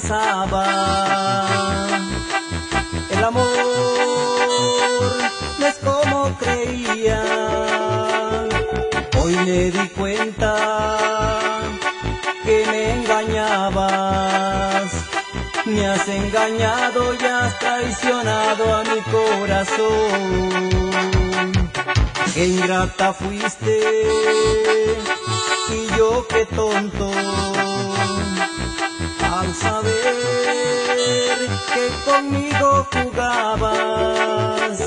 pensaba. El amor no es como creía. Hoy me di cuenta que me engañabas. Me has engañado y has traicionado a mi corazón. Qué ingrata fuiste y yo qué tonto, al saber que conmigo jugabas.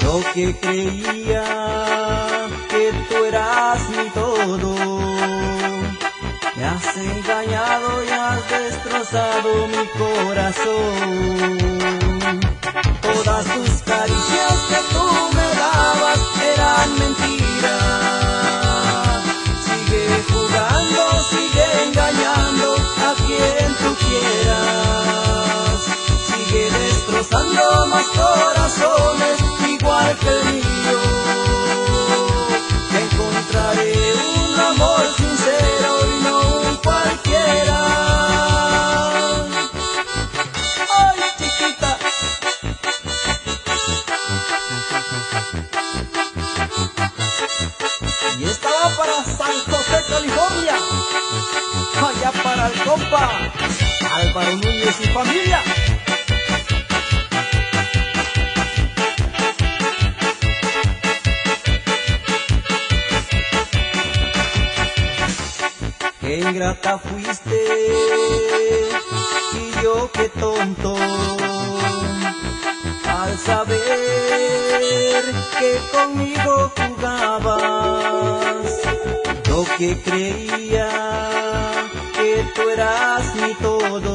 Yo que creía que tú eras mi todo, me has engañado y has destrozado mi corazón. Todas tus caricias que tú me dabas eran mentiras. Sigue jugando, sigue engañando a quien tú quieras. Sigue destrozando más corazones igual que el mío. Te encontraré un amor sincero y no un cualquiera. ¡Ay, chiquita! Y esta va para San José, California, allá para el compa Álvaro Núñez y familia. Qué ingrata fuiste y yo qué tonto, al saber que conmigo jugabas. Yo que creía que tú eras mi todo,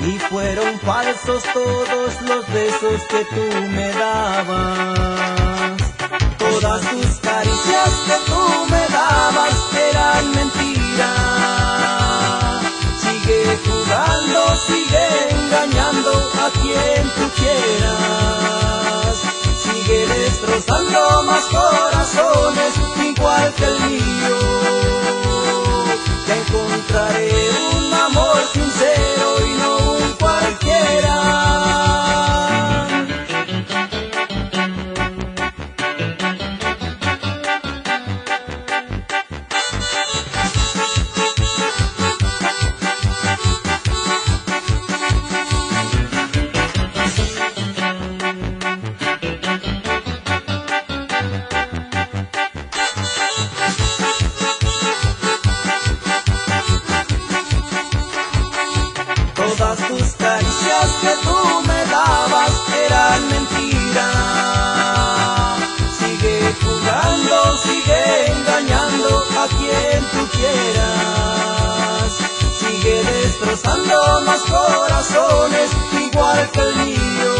y fueron falsos todos los besos que tú me dabas. Todas tus caricias que tú me dabas eran mentiras. Sigue jugando, sigue engañando a quien tú quieras. Sigue destrozando más corazones igual que el mío. Te encontraré un amor sincero y no un cualquiera. Todas tus caricias que tú me dabas eran mentiras. Sigue jugando, sigue engañando a quien tú quieras. Sigue destrozando más corazones igual que el mío.